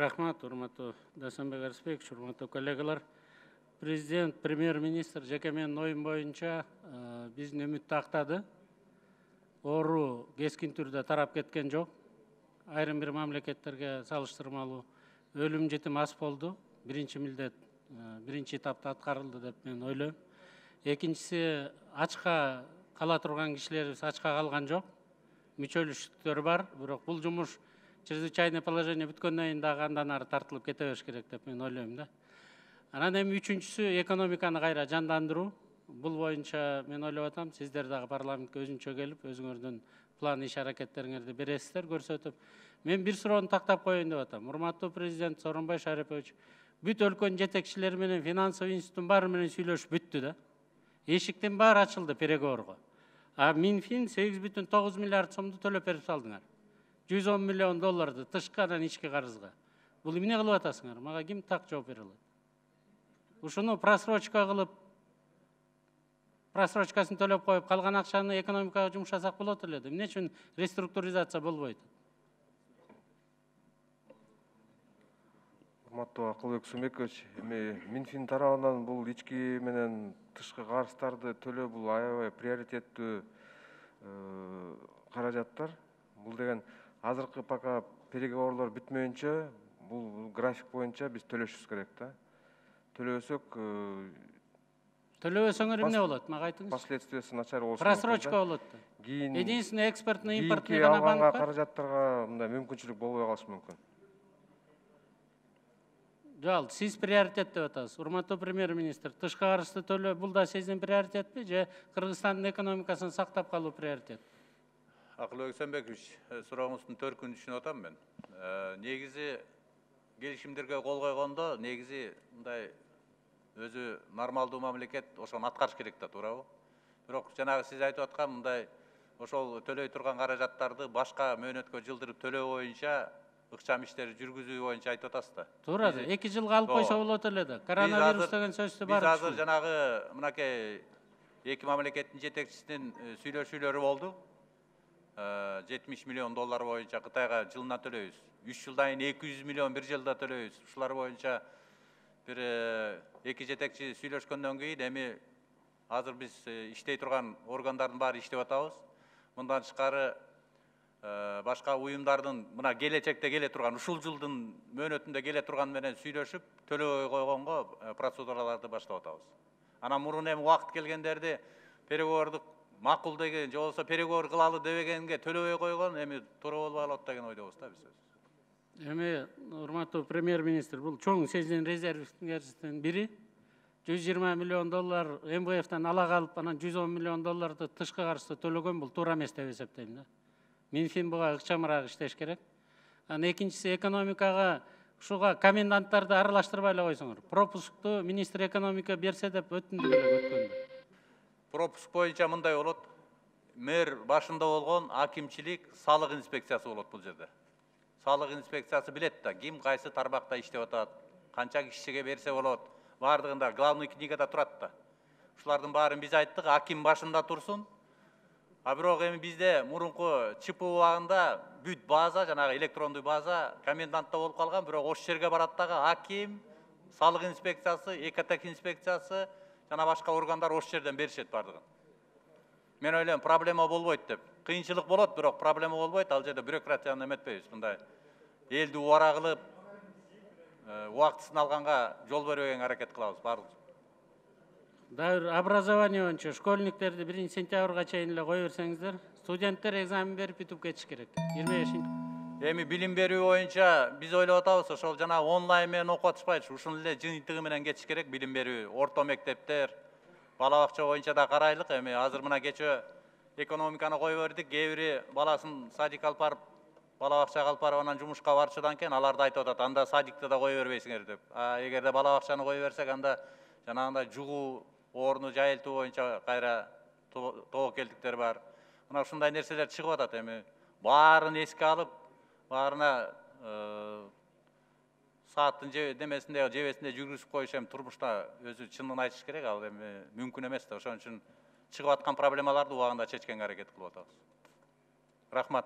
Рахмат, урматтуу Дасанбек Арысбекович, урматтуу коллегалар. Президент, премьер-министр жеке менин оюм боюнча биздин үмүттү актады. Оору кескин түрдө тарап кеткен жок. Айрым бир мамлекеттерге салыштырмалуу өлүм жетим аз болду. Биринчи милдет, биринчи этапта аткарылды деп мен ойлойм. Экинчиси, ачка кала турган кишилерибиз ачка калган жок. Мүчөлүштүктөр бар, бирок бул жумуш чрезвычайное положение бүткөндөн кийин дагы андан ары тартылып кете бериш керек деп мен ойлойм да. Анан эми үчүнчүсү экономиканы кайра жандандыруу. Бул боюнча мен ойлоп атам, сиздер дагы парламентке өзүнчө келип, өзүңөрдүн план иш аракеттериңерди бересиздер, көрсөтүп. Мен бир суроону тактап коеюн деп атам. Урматтуу президент Сооронбай Шарипович, бүт өлкөнүн жетекчилери менен финансовый институттун баары менен сүйлөшүп бүттү да. Эшиктин баары ачылды переговорго. А Минфин 8,9 миллиард сомду төлөп берип салдыңар. 110 миллион долларды тышкадан ички карызга. Бул эмне кылып атасыңар? Мага ким так жооп бере алат? Ушуну просрочка кылып, просрочкасын төлөп коюп, калган акчаны экономикага жумшасак болот эле да. Эмне үчүн реструктуризация болбойт? Урматтуу Акылбек Сумекович, Минфин тарабынан бул ички менен тышкы карыздарды төлөө бул аябай приоритеттүү каражаттар. Бул деген азыркы пока переговорлор бүтмөйүнчө бул график боюнча биз төлөшүбүз керек да. Төлөбөсөңөр эмне болот? Мага айтыңыз. Последствиясы начар болушу мүмкүн. Просрочка болот да. Единственный экспортный импортный гана банк. банк бар. Каражаттарга мындай мүмкүнчүлүк болбой калышы мүмкүн. Жал, сиз приоритет деп атасыз. Урматтуу премьер-министр, тышкы карызды төлөө бул да сиздин приоритетпи же Кыргызстандын экономикасын сактап калуу приоритет? Акылбек Сомбекович, сурооңуздун төркүнүн түшүнүп атам мен. Негизи келишимдерге кол койгондо, негизи мындай өзү нормалдуу мамлекет ошону аткарыш керек да, туурабы? Бирок жанагы сиз айтып аткан мындай ошол төлөй турган каражаттарды башка мөөнөткө жылдырып төлөө боюнча ыкчам иштерди жүргүзүү боюнча айтып атасыз да. Туура да, 2 жылга алып койсо болот эле да. Коронавирус деген сөздү бар. Биз азыр жанагы мынакей эки мамлекеттин жетекчисинин сүйлөшүүлөрү болду. 70 миллион доллар боюнча Кытайга жылына төлөйбүз. 3 жылдан кийин 200 миллион бир жылда төлөйбүз. Ушулар боюнча бир эки жетекчи сүйлөшкөндөн кийин эми азыр биз иштей турган органдардын баары иштеп атабыз. Мындан тышкары башка уюмдардын мына келечекте келе турган, ушул жылдын мөөнөтүндө келе турган менен сүйлөшүп, төлөбөй койгонго процедураларды баштап атабыз. Анан мурун эми убакыт келгендерди переговорду макул деген, же болбосо переговор кылалы дебегенге төлөбөй койгон эми туура болбой калат деген ойдобуз да биз. Эми урматтуу премьер-министр, бул чоң сиздин резервиңердин бири 120 миллион доллар МВФтен ала калып, анан 110 миллион долларды тышкы карызды төлөгөн бул туура эмес деп эсептейм да. Минфин буга ыкчамыраак иштеш керек. Анан экинчиси, экономикага ушуга коменданттарды аралаштырбай эле койсоңор. Пропускту министр экономика берсе деп өтүндүк эле өткөндө. Пропуск боюнча мындай болот. Мэр башында болгон акимчилик, салык инспекциясы болот бул жерде. Салык инспекциясы билет да, ким кайсы тармакта иштеп атат, канча кишиге берсе болот, бардыгында главный книгада турат да. Ушулардын баарын биз айттык, аким башында турсун. А бирок эми бизде мурунку ЧПУ убагында бүт база, жанагы электрондуу база комендантта болуп калган, бирок ошол жерге барат дагы аким, салык инспекциясы, экотек инспекциясы, жана башка органдар ошол жерден беришет бардыгын. Мен ойлойм, проблема болбойт деп. Кыйынчылык болот, бирок проблема болбойт. Ал жерде бюрократияны эметпейбиз. Мындай элди убара кылып, убактысын алганга жол бербегенге аракет кылабыз баардык. Дагы образование боюнча школьниктерди 1 сентябрга чейин эле кое берсеңиздер, студенттер экзамен берип бүтүп кетиш керек. 25. Эми билим берүү боюнча биз ойлоп атабыз, ошол жана онлайн менен окуп атышпайчы, ушун эле жыйынтыгы менен кетиш керек билим берүү, орто мектептер, бала бакча боюнча да карайлык. Эми азыр мына кечээ экономиканы кое бердик, кээ бири баласын садикка алып барып, бала бакчага алып барып анан жумушка барчыдан кийин аларды айтып атат, анда садикте да кое бербейсиңер деп. Эгерде бала бакчаны кое берсек, анда жанагындай жугуу орну жайылтуу боюнча кайра тобокелдиктер бар. Мына ушундай нерселер чыгып атат. Эми баарын эске алып, баарына сааттын немесинде, жебесинде жүргүзүп коюш эми турмушта өзү чынын айтыш керек, ал эми мүмкүн эмес да. Ошон үчүн чыгып аткан проблемаларды убагында чечкенге аракет кылып атабыз. Рахмат.